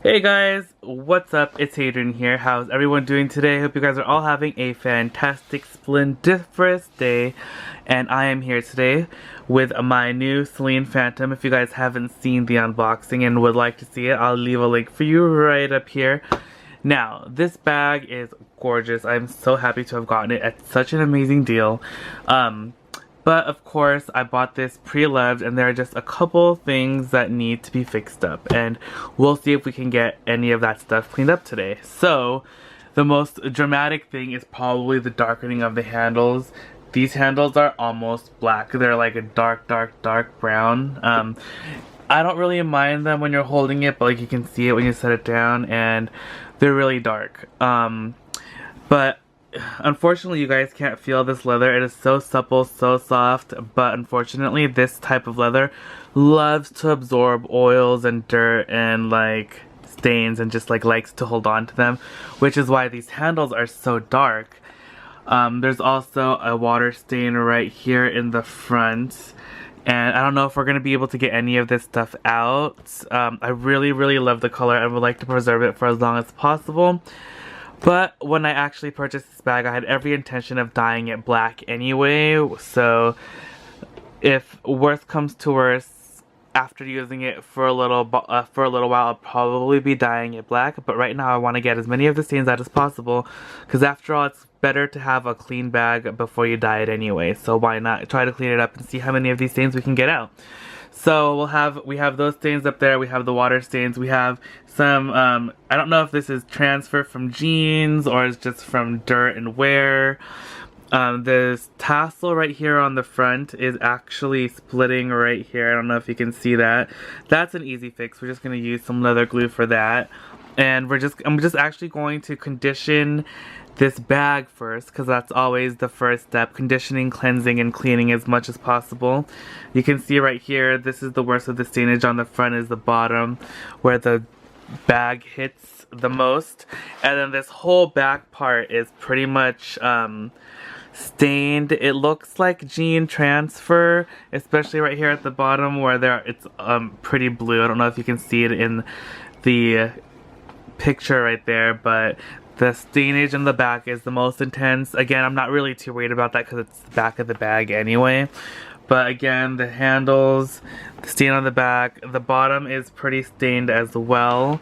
Hey guys, what's up? It's Adrian here. How's everyone doing today? Hope you guys are all having a fantastic, splendiferous day. And I am here today with my new Celine Phantom. If you guys haven't seen the unboxing and would like to see it, I'll leave a link for you right up here. Now, this bag is gorgeous. I'm so happy to have gotten it at such an amazing deal. But of course, I bought this pre-loved and there are just a couple things that need to be fixed up. And we'll see if we can get any of that stuff cleaned up today. So, the most dramatic thing is probably the darkening of the handles. These handles are almost black. They're like a dark brown. I don't really mind them when you're holding it, but like you can see it when you set it down, and they're really dark. But unfortunately, you guys can't feel this leather. It is so supple, so soft, but unfortunately, this type of leather loves to absorb oils and dirt and like stains and just like likes to hold on to them, which is why these handles are so dark. There's also a water stain right here in the front. And I don't know if we're going to be able to get any of this stuff out. I really love the color and would like to preserve it for as long as possible. But when I actually purchased this bag, I had every intention of dyeing it black anyway. So if worst comes to worst, after using it for a little while, I'll probably be dyeing it black. But right now, I want to get as many of the stains out as possible, because after all, it's better to have a clean bag before you dye it anyway. So why not try to clean it up and see how many of these stains we can get out. So we have those stains up there. We have the water stains. We have some I don't know if this is transfer from jeans or it's just from dirt and wear. This tassel right here on the front is actually splitting right here. I don't know if you can see that. That's an easy fix. We're just going to use some leather glue for that. And I'm just actually going to condition this bag first, because that's always the first step. Conditioning, cleansing, and cleaning as much as possible. You can see right here, this is the worst of the stainage. On the front is the bottom, where the bag hits the most. And then this whole back part is pretty much stained. It looks like jean transfer, especially right here at the bottom where it's pretty blue. I don't know if you can see it in the picture right there, but the stainage in the back is the most intense. Again, I'm not really too worried about that because it's the back of the bag anyway. But again, the handles, the stain on the back, the bottom is pretty stained as well.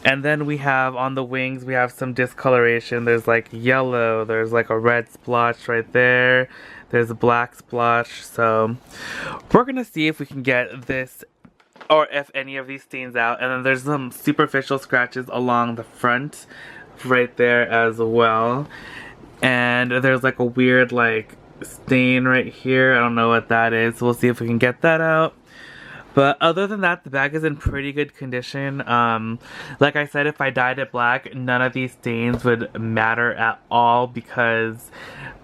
And then we have on the wings, we have some discoloration. There's like yellow, there's like a red splotch right there. There's a black splotch. So we're gonna see if we can get this, or if any of these stains out. And then there's some superficial scratches along the front right there as well. And there's like a weird like stain right here. I don't know what that is. So we'll see if we can get that out. But other than that, the bag is in pretty good condition. Like I said, if I dyed it black, none of these stains would matter at all, because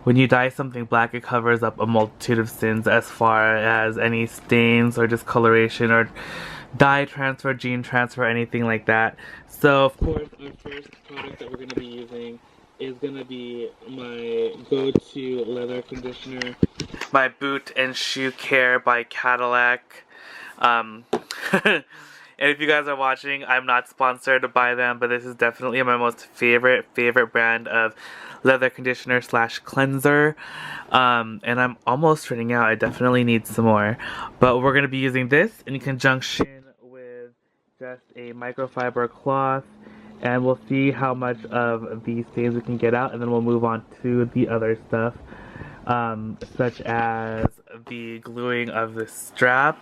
when you dye something black, it covers up a multitude of sins as far as any stains or discoloration or dye transfer, gene transfer, anything like that. So of course, our first product that we're going to be using is going to be my go-to leather conditioner, my Boot and Shoe Care by Cadillac. And if you guys are watching, I'm not sponsored by them, but this is definitely my most favorite brand of leather conditioner slash cleanser. And I'm almost running out. I definitely need some more. But we're going to be using this in conjunction with just a microfiber cloth. And we'll see how much of these stains we can get out, and then we'll move on to the other stuff, such as the gluing of the strap,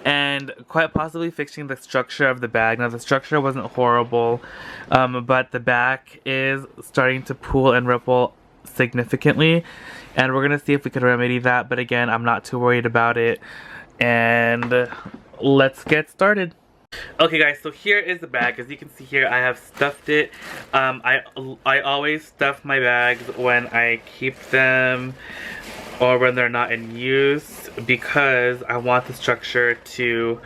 and quite possibly fixing the structure of the bag. Now, the structure wasn't horrible, but the back is starting to pool and ripple significantly, and we're going to see if we can remedy that. But again, I'm not too worried about it, and let's get started. Okay guys, so here is the bag. As you can see here, I have stuffed it. I always stuff my bags when I keep them or when they're not in use, because I want the structure to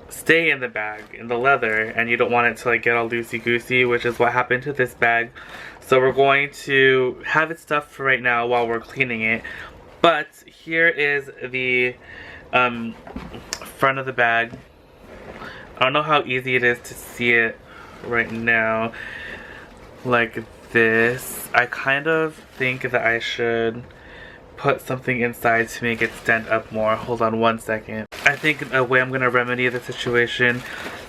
stay in the bag, in the leather, and you don't want it to like get all loosey-goosey, which is what happened to this bag. So we're going to have it stuffed for right now while we're cleaning it. But here is the front of the bag. I don't know how easy it is to see it right now like this. I kind of think that I should put something inside to make it stand up more. Hold on one second. I think a way I'm gonna remedy the situation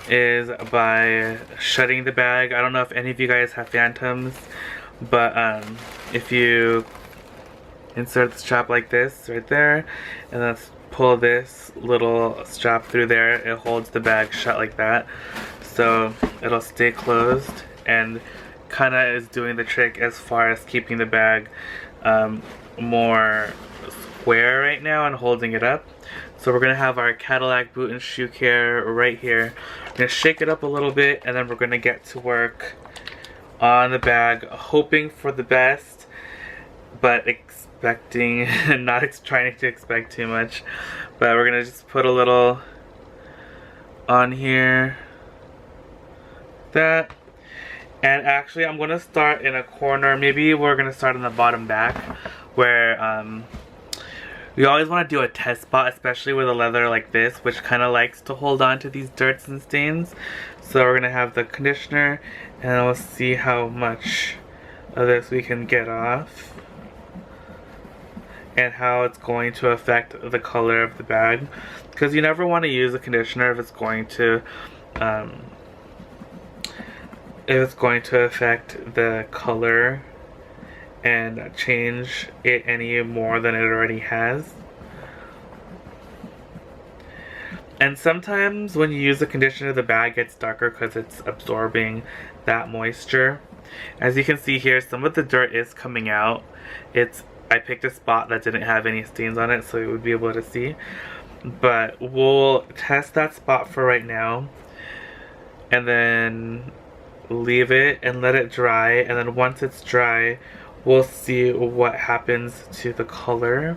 is by shutting the bag. I don't know if any of you guys have Phantoms, but if you insert the strap like this right there and then pull this little strap through there, it holds the bag shut like that, so it'll stay closed and kind of is doing the trick as far as keeping the bag more square right now and holding it up. So we're gonna have our Cadillac boot and shoe care right here. We're gonna shake it up a little bit and then we're gonna get to work on the bag, hoping for the best, but expecting, not trying to expect too much. But we're gonna just put a little on here, that. And actually I'm gonna start in a corner. Maybe we're gonna start in the bottom back where we always want to do a test spot, especially with a leather like this, which kind of likes to hold on to these dirts and stains. So we're gonna have the conditioner and we'll see how much of this we can get off and how it's going to affect the color of the bag, because you never want to use a conditioner if it's going to affect the color and change it any more than it already has. And sometimes when you use the conditioner, the bag gets darker because it's absorbing that moisture. As you can see here, some of the dirt is coming out. I picked a spot that didn't have any stains on it so you would be able to see. But we'll test that spot for right now and then leave it and let it dry, and then once it's dry we'll see what happens to the color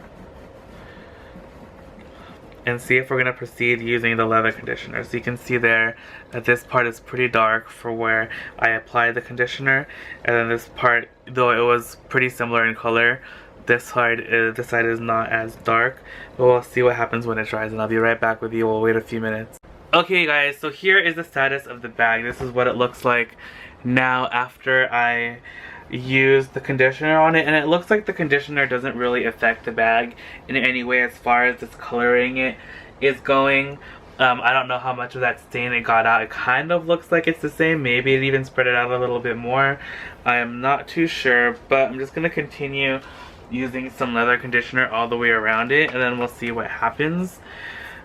and see if we're going to proceed using the leather conditioner. So you can see there that this part is pretty dark for where I applied the conditioner, and then this part, though it was pretty similar in color, this side is not as dark. But we'll see what happens when it dries, and I'll be right back with you. We'll wait a few minutes. Okay guys, so here is the status of the bag. This is what it looks like now after I used the conditioner on it, and it looks like the conditioner doesn't really affect the bag in any way as far as discoloring it is going. I don't know how much of that stain it got out. It kind of looks like it's the same. Maybe it even spread it out a little bit more. I am not too sure, but I'm just going to continue using some leather conditioner all the way around it, and then we'll see what happens.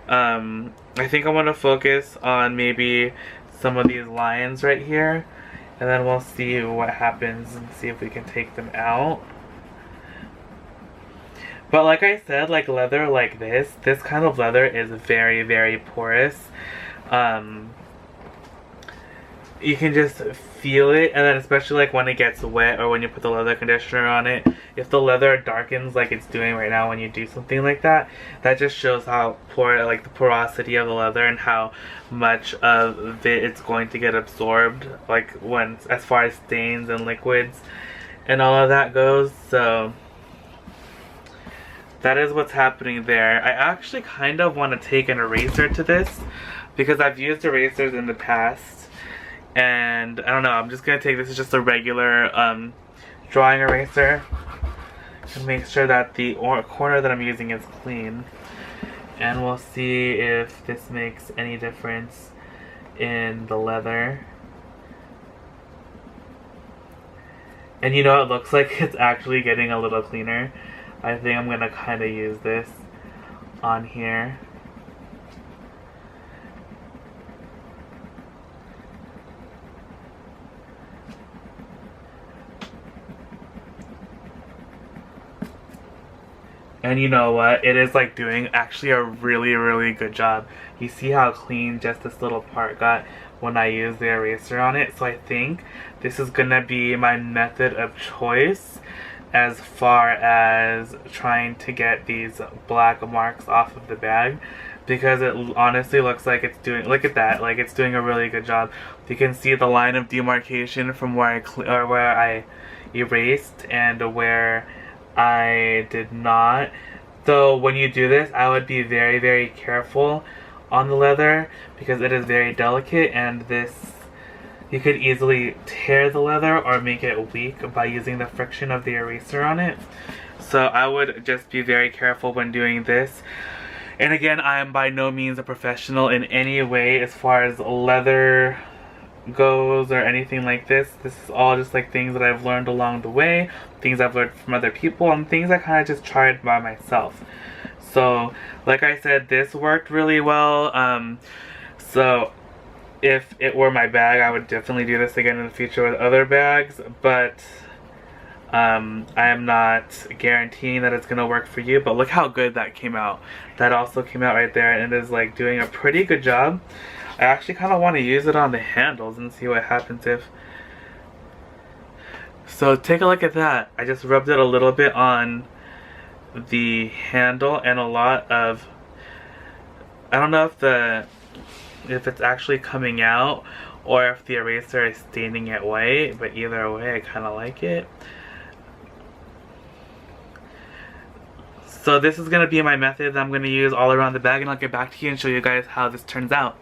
I think I want to focus on maybe some of these lines right here, and then we'll see what happens and see if we can take them out. But like I said, like leather like this kind of leather is very, very porous. You can just feel it, and then especially like when it gets wet or when you put the leather conditioner on it, if the leather darkens like it's doing right now when you do something like that, that just shows how like the porosity of the leather and how much of it it's going to get absorbed, like when as far as stains and liquids and all of that goes. So that is what's happening there. I actually kind of want to take an eraser to this because I've used erasers in the past. And I don't know, I'm just going to take this as just a regular drawing eraser and make sure that the corner that I'm using is clean. And we'll see if this makes any difference in the leather. And you know, it looks like it's actually getting a little cleaner. I think I'm going to kind of use this on here. And you know what? It is like doing actually a really, really good job. You see how clean just this little part got when I used the eraser on it. So I think this is gonna be my method of choice as far as trying to get these black marks off of the bag, because it honestly looks like it's doing, look at that, like it's doing a really good job. You can see the line of demarcation from where I erased and where I did not. So when you do this, I would be very, very careful on the leather because it is very delicate, and this you could easily tear the leather or make it weak by using the friction of the eraser on it. So I would just be very careful when doing this. And again, I am by no means a professional in any way as far as leather goes or anything like this. This is all just like things that I've learned along the way, things I've learned from other people, and things I kind of just tried by myself. So like I said, this worked really well. So if it were my bag, I would definitely do this again in the future with other bags, but I am not guaranteeing that it's gonna work for you. But look how good that came out. That also came out right there, and it is like doing a pretty good job. I actually kind of want to use it on the handles and see what happens if. So take a look at that. I just rubbed it a little bit on the handle, and a lot of, I don't know if it's actually coming out or if the eraser is staining it white, but either way I kind of like it. So this is going to be my method that I'm going to use all around the bag, and I'll get back to you and show you guys how this turns out.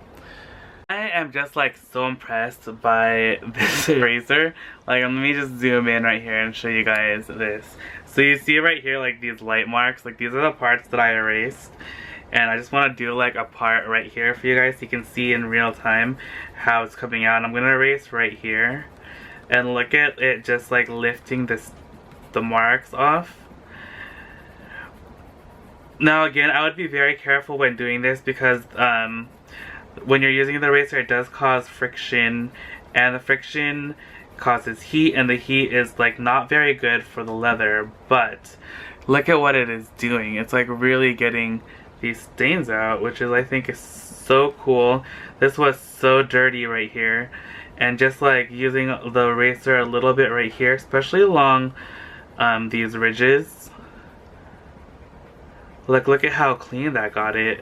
I am just like so impressed by this eraser. Like, let me just zoom in right here and show you guys this. So you see right here, like these light marks, like these are the parts that I erased. And I just want to do like a part right here for you guys so you can see in real time how it's coming out. And I'm going to erase right here. And look at it just like lifting the marks off. Now again, I would be very careful when doing this because when you're using the eraser, it does cause friction, and the friction causes heat, and the heat is like not very good for the leather. But look at what it is doing. It's like really getting these stains out, which is, I think, is so cool. This was so dirty right here, and just like using the eraser a little bit right here, especially along these ridges. Look at how clean that got it.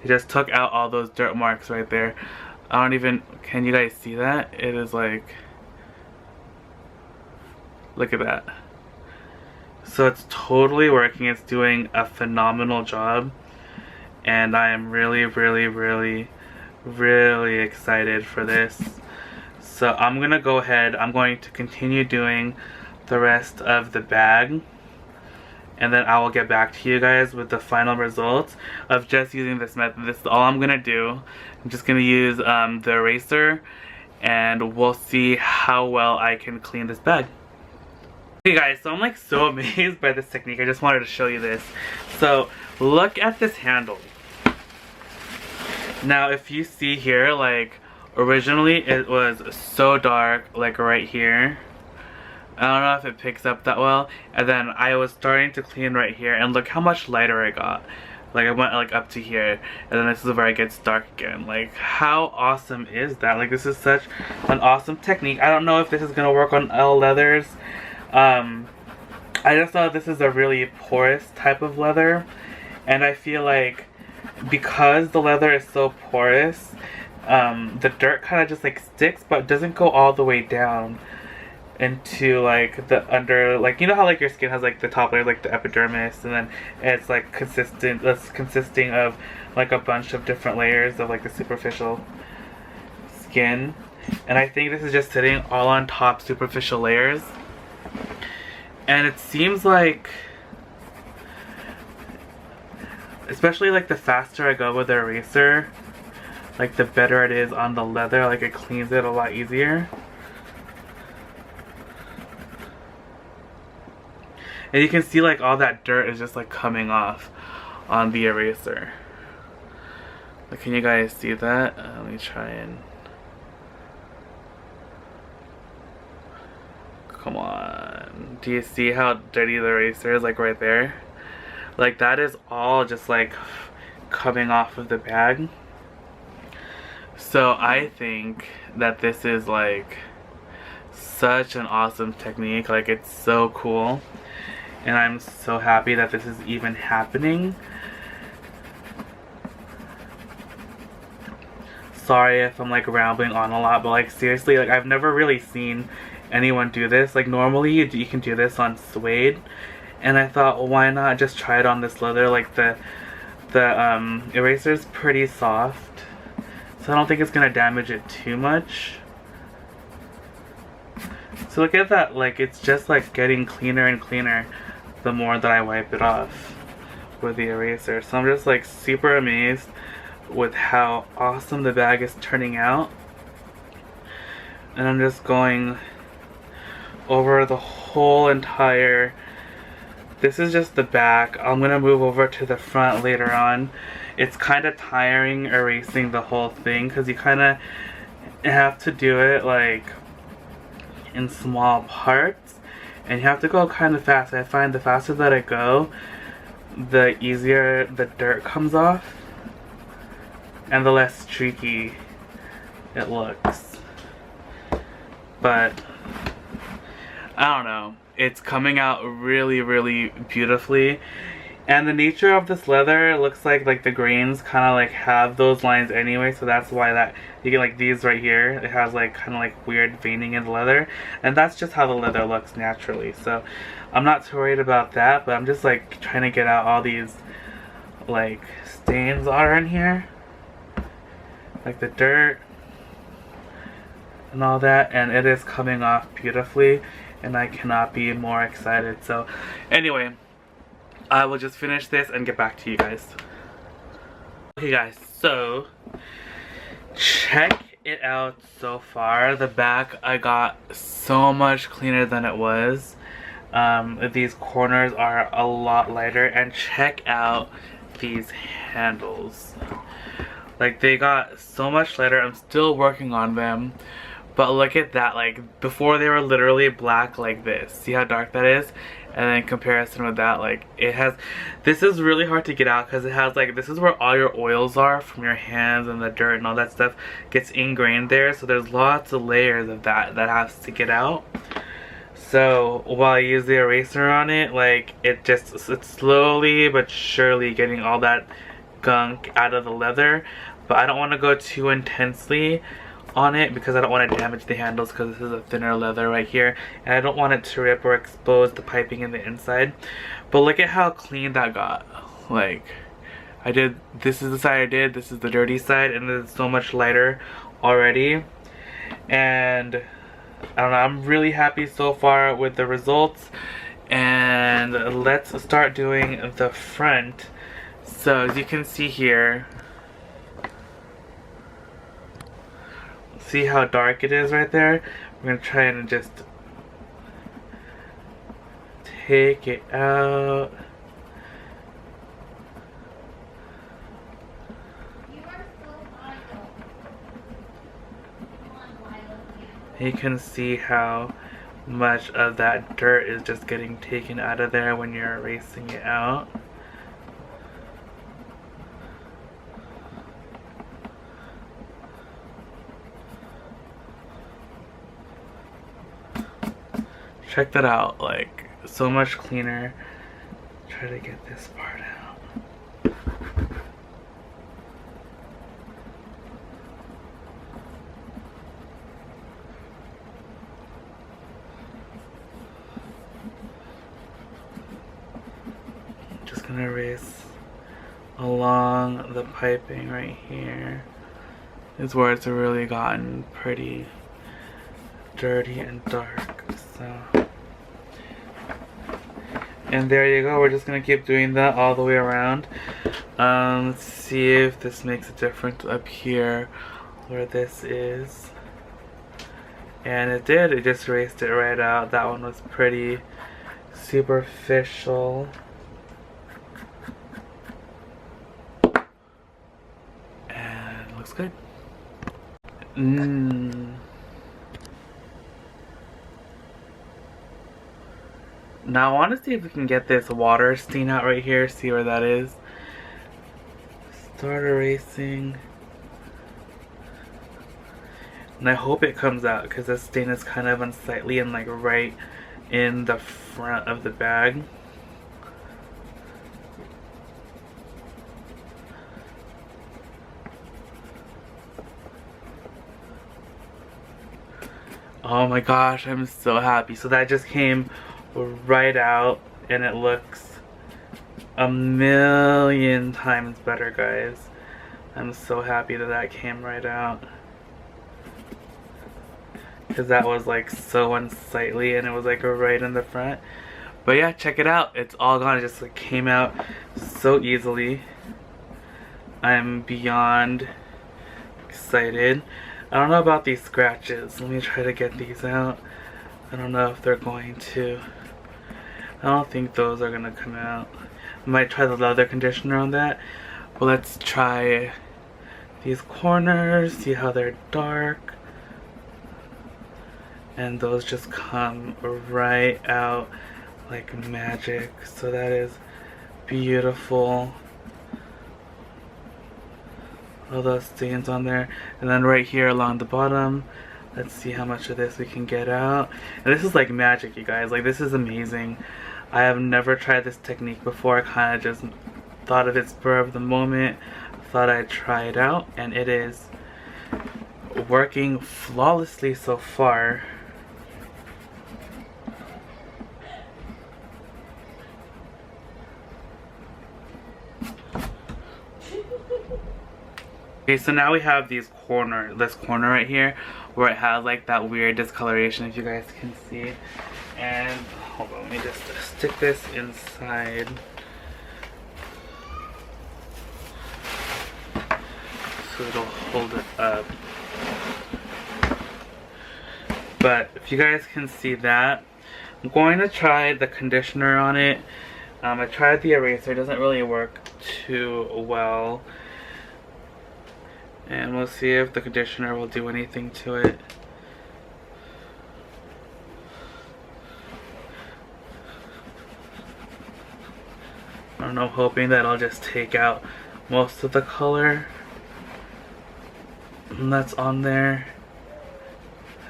It just took out all those dirt marks right there. I don't even, can you guys see that? It is like, look at that. So it's totally working. It's doing a phenomenal job. And I am really, really, really, really excited for this. So I'm gonna go ahead, I'm going to continue doing the rest of the bag. And then I will get back to you guys with the final results of just using this method. This is all I'm going to do. I'm just going to use the eraser, and we'll see how well I can clean this bag. Okay guys, so I'm like so amazed by this technique. I just wanted to show you this. So look at this handle. Now if you see here, like originally it was so dark, like right here. I don't know if it picks up that well, and then I was starting to clean right here, and look how much lighter it got. Like I went like up to here, and then this is where it gets dark again. Like how awesome is that? Like this is such an awesome technique. I don't know if this is gonna work on all leathers. I just thought this is a really porous type of leather, and I feel like because the leather is so porous, the dirt kind of just like sticks, but doesn't go all the way down into like the under, like you know how like your skin has like the top layer, like the epidermis, and then it's like consisting of like a bunch of different layers of like the superficial skin. And I think this is just sitting all on top superficial layers, and it seems like, especially like the faster I go with the eraser, like the better it is on the leather. Like it cleans it a lot easier. And you can see like all that dirt is just like coming off on the eraser. Like, can you guys see that? Let me try and... Come on. Do you see how dirty the eraser is, like right there? Like that is all just like coming off of the bag. So I think that this is like such an awesome technique. Like it's so cool. And I'm so happy that this is even happening. Sorry if I'm like rambling on a lot, but like seriously, like I've never really seen anyone do this. Like normally you can do this on suede, and I thought, well, why not just try it on this leather? Like the eraser's pretty soft, so I don't think it's gonna damage it too much. So look at that, like it's just like getting cleaner and cleaner the more that I wipe it off with the eraser. So I'm just like super amazed with how awesome the bag is turning out. And I'm just going over the whole entire, this is just the back. I'm gonna move over to the front later on. It's kind of tiring erasing the whole thing because you kind of have to do it like in small parts and you have to go kind of fast. I find the faster that I go, the easier the dirt comes off and the less streaky it looks. But I don't know, it's coming out really, really beautifully. And the nature of this leather looks like the grains kind of like have those lines anyway, so that's why that you get like these right here. It has like kind of like weird veining in the leather, and that's just how the leather looks naturally. So I'm not too worried about that, but I'm just like trying to get out all these like stains that are in here, like the dirt and all that, and it is coming off beautifully, and I cannot be more excited. So anyway, I will just finish this and get back to you guys. Okay guys, so check it out so far. The back I got so much cleaner than it was. These corners are a lot lighter, and check out these handles. Like they got so much lighter. I'm still working on them. But look at that, like before they were literally black like this. See how dark that is? And then in comparison with that, like it has, this is really hard to get out because it has like, this is where all your oils are from your hands, and the dirt and all that stuff gets ingrained there. So there's lots of layers of that has to get out. So while I use the eraser on it, like it's slowly but surely getting all that gunk out of the leather. But I don't want to go too intensely on it because I don't want to damage the handles, because this is a thinner leather right here, and I don't want it to rip or expose the piping in the inside. But look at how clean that got. Like I did, this is the side I did, this is the dirty side, and it's so much lighter already. And I don't know, I'm really happy so far with the results. And let's start doing the front. So as you can see here, see how dark it is right there? We're gonna try and just take it out. You can see how much of that dirt is just getting taken out of there when you're erasing it out. Check that out, like so much cleaner. Try to get this part out. Just gonna erase along the piping right here. Is where it's really gotten pretty dirty and dark. So, and there you go. We're just gonna keep doing that all the way around. Let's see if this makes a difference up here where this is. And it did. It just erased it right out. That one was pretty superficial. And it looks good. Now I want to see if we can get this water stain out right here, see where that is. Start erasing. And I hope it comes out because this stain is kind of unsightly and like right in the front of the bag. Oh my gosh, I'm so happy. So that just came right out and it looks a million times better, guys. I'm so happy that that came right out. because that was like so unsightly and it was like right in the front. But yeah, check it out. It's all gone. It just like came out so easily. I'm beyond excited. I don't know about these scratches. Let me try to get these out. I don't know if they're going to. I don't think those are gonna come out. I might try the leather conditioner on that. But let's try these corners, see how they're dark. And those just come right out like magic. So that is beautiful. All those stains on there. And then right here along the bottom, let's see how much of this we can get out. And this is like magic, you guys. Like, this is amazing. I have never tried this technique before. I kind of just thought of it spur of the moment. Thought I'd try it out, and it is working flawlessly so far. Okay, so now we have this corner right here where it has like that weird discoloration, if you guys can see. And hold on, let me just stick this inside. So it'll hold it up. But if you guys can see that, I'm going to try the conditioner on it. I tried the eraser, it doesn't really work too well. And we'll see if the conditioner will do anything to it. I don't know, hoping that I'll just take out most of the color that's on there.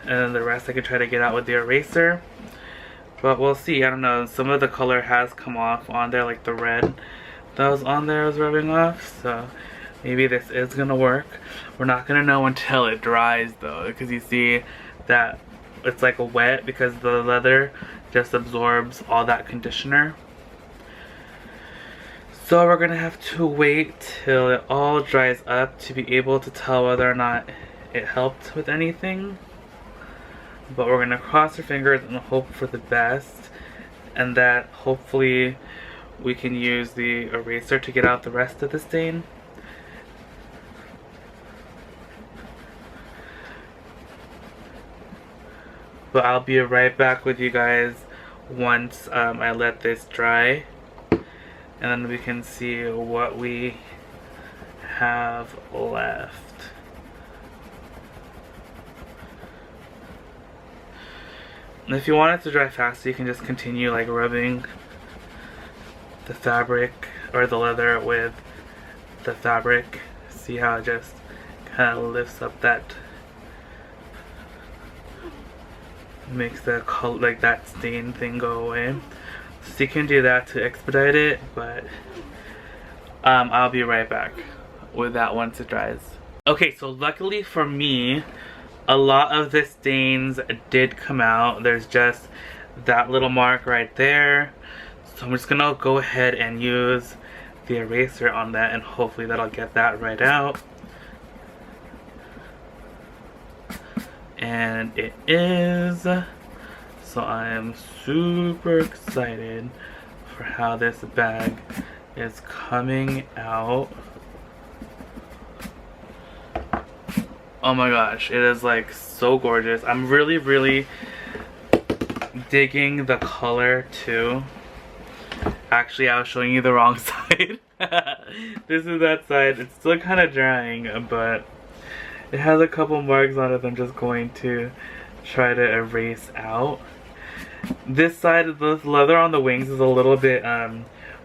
And then the rest I can try to get out with the eraser. But we'll see, I don't know, some of the color has come off on there, like the red that was on there was rubbing off. So maybe this is gonna work. We're not gonna know until it dries though, because you see that it's like a wet because the leather just absorbs all that conditioner. So we're gonna have to wait till it all dries up to be able to tell whether or not it helped with anything. But we're gonna cross our fingers and hope for the best, and that hopefully we can use the eraser to get out the rest of the stain. But I'll be right back with you guys once I let this dry. And then we can see what we have left. And if you want it to dry faster, you can just continue like rubbing the fabric or the leather with the fabric. See how it just kind of lifts up that, makes the color, like that stain thing go away. So you can do that to expedite it, but I'll be right back with that once it dries. Okay, so luckily for me, a lot of the stains did come out. There's just that little mark right there. So I'm just gonna go ahead and use the eraser on that, and hopefully that'll get that right out. And it is. So I am super excited for how this bag is coming out. Oh my gosh, it is like so gorgeous. I'm really digging the color too. Actually, I was showing you the wrong side. This is that side. It's still kind of drying, but it has a couple marks on it I'm just going to try to erase out. This side of the leather on the wings is a little bit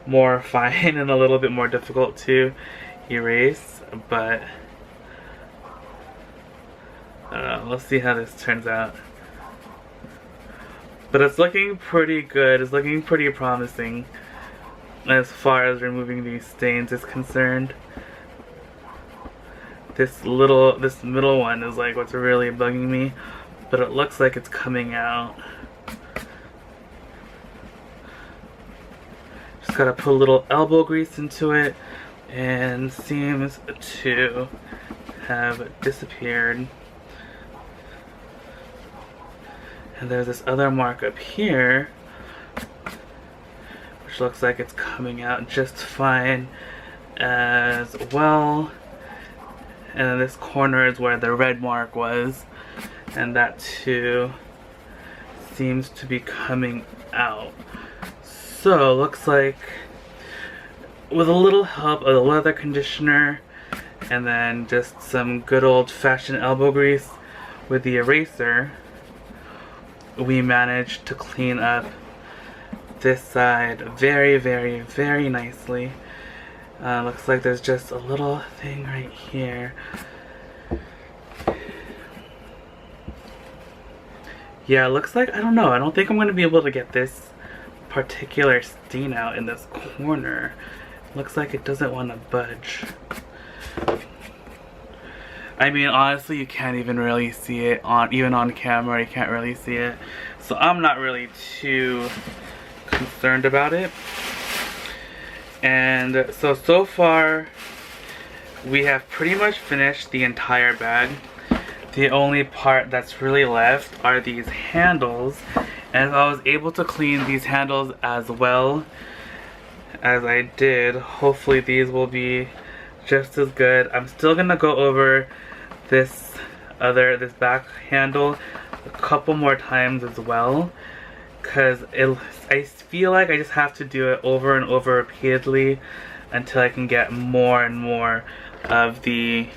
more fine and a little bit more difficult to erase, but I don't know, we'll see how this turns out. But it's looking pretty good, it's looking pretty promising as far as removing these stains is concerned. This middle one is like what's really bugging me, but it looks like it's coming out. Just gotta put a little elbow grease into it, and seems to have disappeared. And there's this other mark up here, which looks like it's coming out just fine as well. And then this corner is where the red mark was, and that too seems to be coming out. So looks like with a little help of the leather conditioner and then just some good old-fashioned elbow grease with the eraser, we managed to clean up this side very, very, very nicely. Looks like there's just a little thing right here. Yeah, it looks like, I don't know, I don't think I'm going to be able to get this particular stain out in this corner. Looks like it doesn't want to budge. I mean, honestly, you can't even really see it even on camera. You can't really see it, so I'm not really too concerned about it. And so far we have pretty much finished the entire bag. The only part that's really left are these handles, and if I was able to clean these handles as well as I did, hopefully these will be just as good. I'm still gonna go over this back handle a couple more times as well, because I feel like I just have to do it over and over repeatedly until I can get more and more of the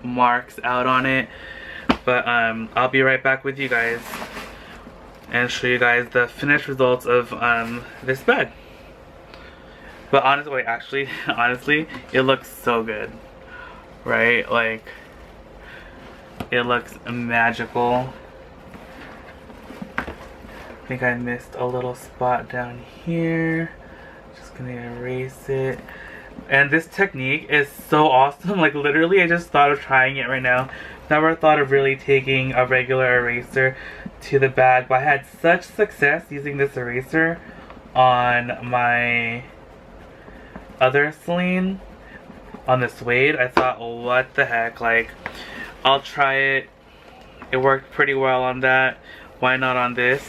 marks out on it. But I'll be right back with you guys and show you guys the finished results of this bag. But honestly, it looks so good, right? Like, it looks magical. I think I missed a little spot down here. Just gonna erase it. And this technique is so awesome. Like, literally, I just thought of trying it right now. Never thought of really taking a regular eraser to the bag, but I had such success using this eraser on my other Celine, on the suede. I thought, what the heck, like, I'll try it. It worked pretty well on that. Why not on this?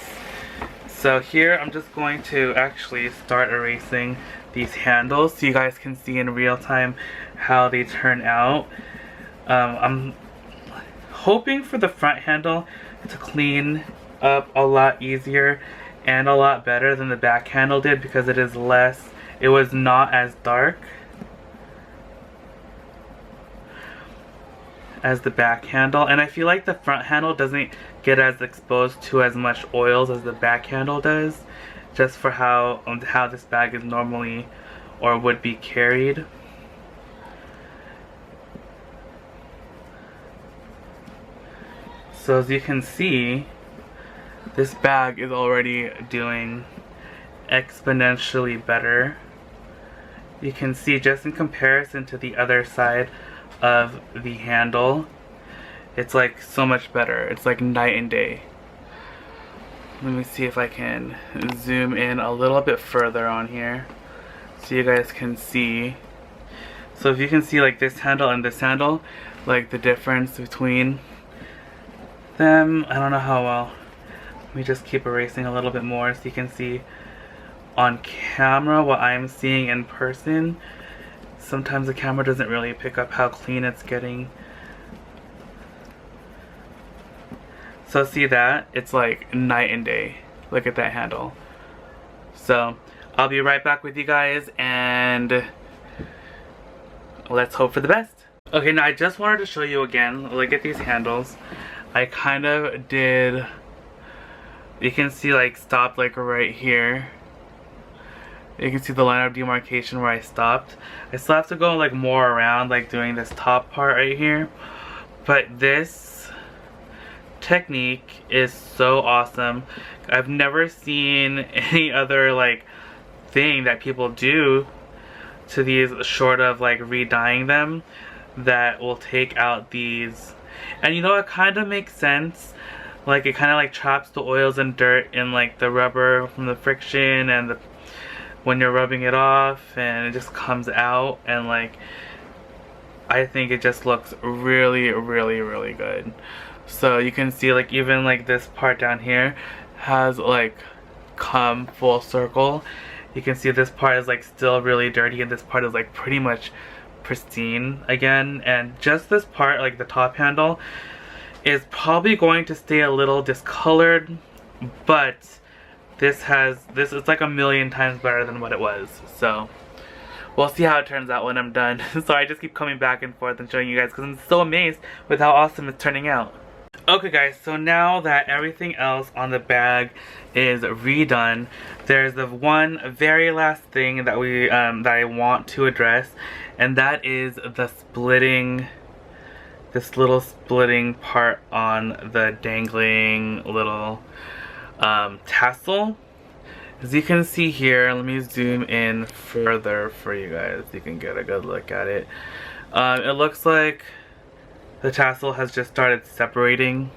So here I'm just going to actually start erasing these handles so you guys can see in real time how they turn out. I'm hoping for the front handle to clean up a lot easier and a lot better than the back handle did, because it was not as dark as the back handle, and I feel like the front handle doesn't get as exposed to as much oils as the back handle does, just for how this bag is normally or would be carried. So as you can see, this bag is already doing exponentially better. You can see just in comparison to the other side of the handle, it's like so much better. It's like night and day. Let me see if I can zoom in a little bit further on here so you guys can see. So if you can see, like, this handle and this handle, like the difference between them, I don't know how well. Let me just keep erasing a little bit more so you can see on camera what I'm seeing in person. Sometimes the camera doesn't really pick up how clean it's getting. So see that? It's like night and day. Look at that handle. So I'll be right back with you guys, and let's hope for the best. Okay, now I just wanted to show you again, look at these handles. I kind of did, you can see, like, stopped like right here. You can see the line of demarcation where I stopped. I still have to go like more around, like doing this top part right here. But this technique is so awesome. I've never seen any other like thing that people do to these short of like re-dyeing them that will take out these. And you know, it kind of makes sense. Like, it kind of like traps the oils and dirt in like the rubber from the friction and the when you're rubbing it off, and it just comes out, and like I think it just looks really, really, really good. So you can see like even like this part down here has like come full circle. You can see this part is like still really dirty and this part is like pretty much pristine again, and just this part, like the top handle, is probably going to stay a little discolored, but this is like a million times better than what it was. So we'll see how it turns out when I'm done. So I just keep coming back and forth and showing you guys because I'm so amazed with how awesome it's turning out. Okay guys, so now that everything else on the bag is redone, there's the one very last thing that that I want to address, and that is the splitting, this little splitting part on the dangling little tassel. As you can see here, let me zoom in further for you guys so you can get a good look at it. It looks like the tassel has just started separating.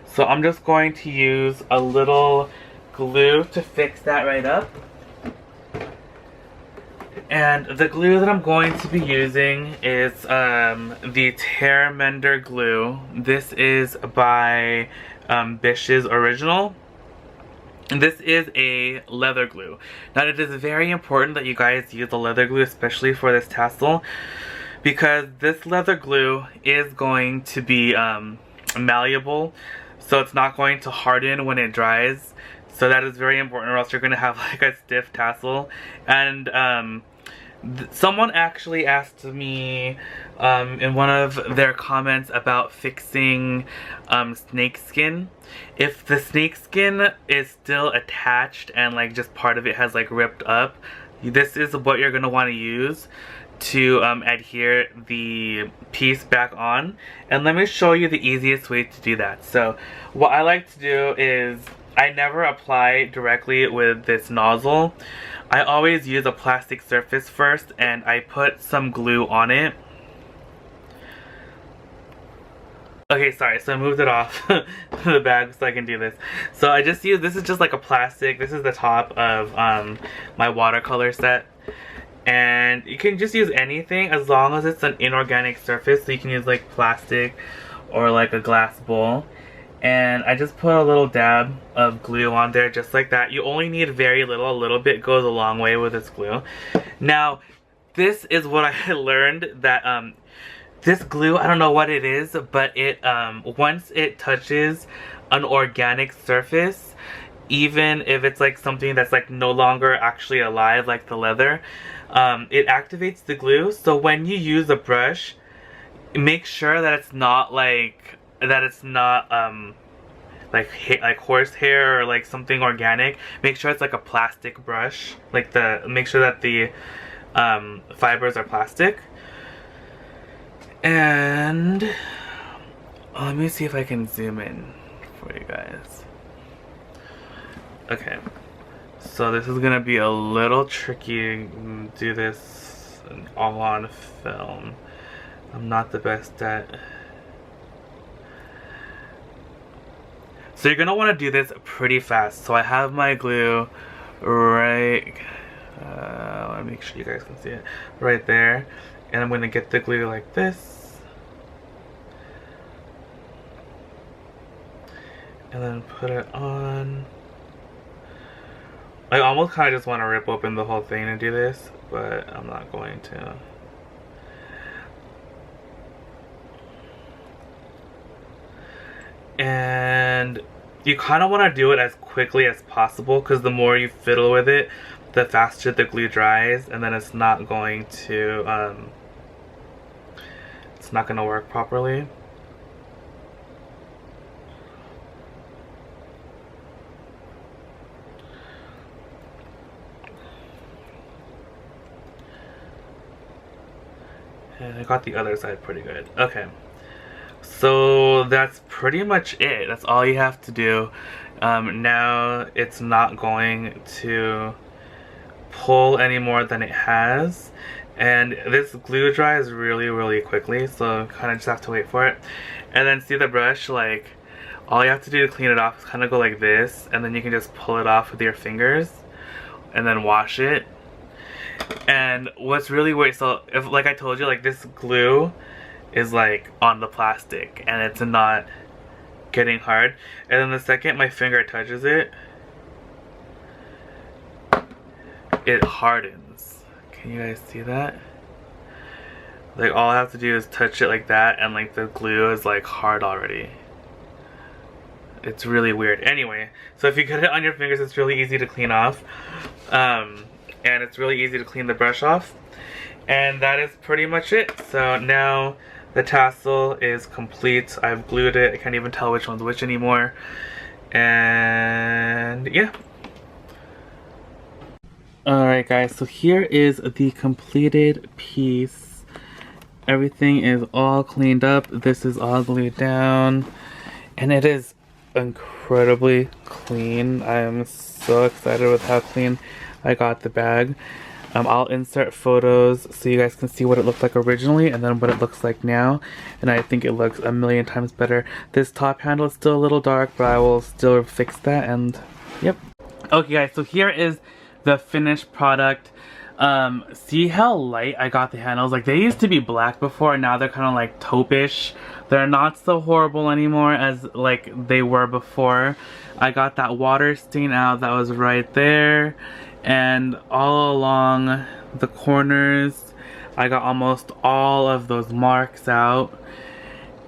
So I'm just going to use a little glue to fix that right up. And the glue that I'm going to be using is the Tear Mender glue. This is by Bish's Original. And this is a leather glue. Now it is very important that you guys use the leather glue, especially for this tassel, because this leather glue is going to be malleable, so it's not going to harden when it dries. So that is very important, or else you're going to have like a stiff tassel. And someone actually asked me in one of their comments about fixing snake skin. If the snake skin is still attached and like just part of it has like ripped up, this is what you're going to want to use to adhere the piece back on. And let me show you the easiest way to do that. So what I like to do is I never apply directly with this nozzle. I always use a plastic surface first and I put some glue on it. Okay, sorry, so I moved it off the bag so I can do this. So I just use, this is just like a plastic, this is the top of my watercolor set. And you can just use anything as long as it's an inorganic surface. So you can use like plastic or like a glass bowl. And I just put a little dab of glue on there just like that. You only need very little. A little bit goes a long way with this glue. Now, this is what I learned, that this glue, I don't know what it is, but it once it touches an organic surface, even if it's like something that's like no longer actually alive, like the leather, it activates the glue. So when you use a brush, make sure that it's not like like horsehair or like something organic. Make sure it's like a plastic brush. Like make sure that the fibers are plastic. And let me see if I can zoom in for you guys. Okay, so this is gonna be a little tricky to do this all on film. I'm not the best at. So you're gonna want to do this pretty fast. So I have my glue right, I want to make sure you guys can see it, right there. And I'm gonna get the glue like this. And then put it on. I almost kind of just want to rip open the whole thing to do this, but I'm not going to. And you kind of want to do it as quickly as possible, because the more you fiddle with it, the faster the glue dries, and then it's not going to work properly. And I got the other side pretty good. Okay. So that's pretty much it. That's all you have to do. Now it's not going to pull any more than it has. And this glue dries really quickly, so kind of just have to wait for it. And then see the brush, like all you have to do to clean it off is kind of go like this, and then you can just pull it off with your fingers and then wash it. And what's really weird, so if, like I told you, like this glue is like on the plastic and it's not getting hard. And then the second my finger touches it, it hardens. Can you guys see that? Like all I have to do is touch it like that and like the glue is like hard already. It's really weird. Anyway, so if you get it on your fingers, it's really easy to clean off. And it's really easy to clean the brush off. And that is pretty much it. So now the tassel is complete. I've glued it. I can't even tell which one's which anymore. And yeah. Alright guys, so here is the completed piece. Everything is all cleaned up. This is all glued down. And it is incredibly clean. I am so excited with how clean I got the bag. I'll insert photos so you guys can see what it looked like originally and then what it looks like now. And I think it looks a million times better. This top handle is still a little dark, but I will still fix that. And yep. Okay guys, so here is the finished product. See how light I got the handles? Like they used to be black before and now they're kind of like taupe-ish. They're not so horrible anymore as like they were before. I got that water stain out that was right there, and all along the corners I got almost all of those marks out.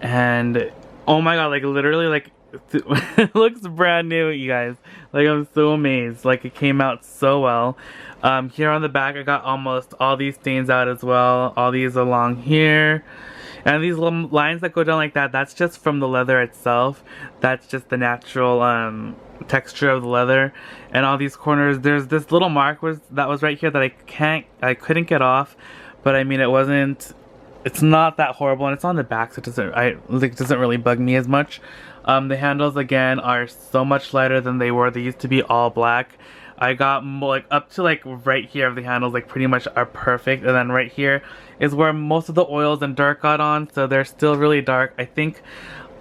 And oh my god, like literally like it looks brand new, you guys. Like I'm so amazed. Like it came out so well. Here on the back I got almost all these stains out as well. All these along here. And these little lines that go down like that, that's just from the leather itself. That's just the natural texture of the leather. And all these corners, there's this little mark that was right here that I couldn't get off. But I mean, it's not that horrible, and it's on the back, so it doesn't really bug me as much. The handles again are so much lighter than they were. They used to be all black. I got like up to like right here of the handles like pretty much are perfect, and then right here is where most of the oils and dirt got on, so they're still really dark. I think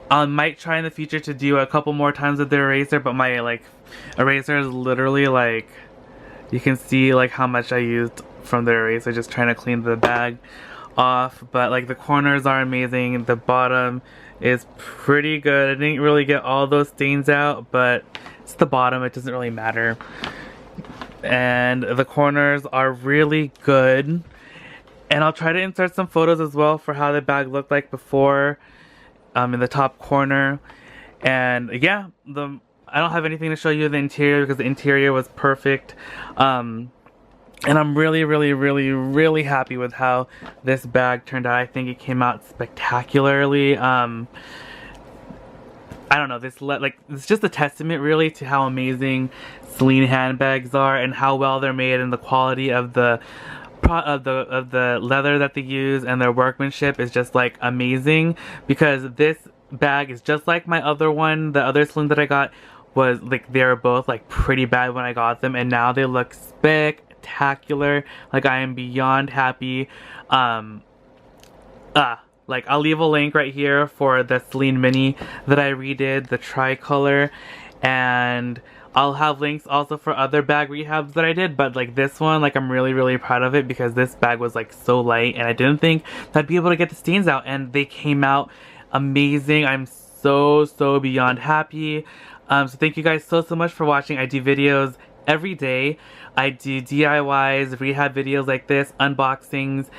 I might try in the future to do a couple more times with the eraser, but my like eraser is literally like, you can see like how much I used from the eraser just trying to clean the bag off. But like the corners are amazing, the bottom is pretty good. I didn't really get all those stains out, but it's the bottom, it doesn't really matter. And the corners are really good. And I'll try to insert some photos as well for how the bag looked like before, in the top corner. And yeah, I don't have anything to show you the interior because the interior was perfect. And I'm really happy with how this bag turned out. I think it came out spectacularly. I don't know, it's just a testament really to how amazing Celine handbags are and how well they're made, and the quality of the leather that they use, and their workmanship is just like amazing. Because this bag is just like my other one. The other Celine that I got was like, they were both like pretty bad when I got them, and now they look spectacular. Like I am beyond happy. Like I'll leave a link right here for the Celine Mini that I redid, the tricolor, and I'll have links also for other bag rehabs that I did. But like this one, like I'm really proud of it because this bag was like so light, and I didn't think that I'd be able to get the stains out, and they came out amazing. I'm so beyond happy. So thank you guys so much for watching. I do videos every day. I do DIYs, rehab videos like this, unboxings,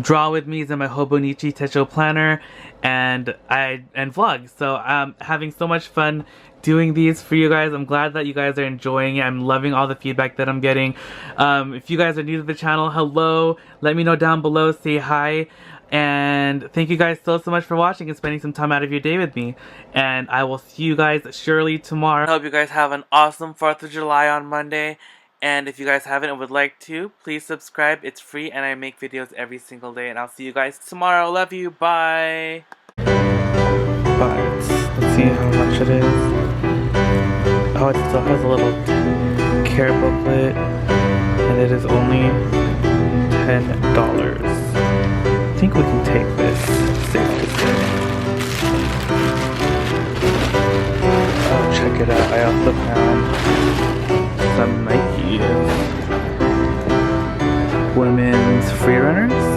draw with me in my Hobonichi Techo planner, and vlogs. So I'm having so much fun doing these for you guys. I'm glad that you guys are enjoying it. I'm loving all the feedback that I'm getting. If you guys are new to the channel, hello. Let me know down below. Say hi. And thank you guys so much for watching and spending some time out of your day with me. And I will see you guys surely tomorrow. I hope you guys have an awesome 4th of July on Monday. And if you guys haven't and would like to, please subscribe. It's free and I make videos every single day. And I'll see you guys tomorrow. Love you. Bye. But let's see how much it is. Oh, it still has a little care booklet. And it is only $10. I think we can take this. Safe to say. Oh, check it out. I also found some Nike women's free runners.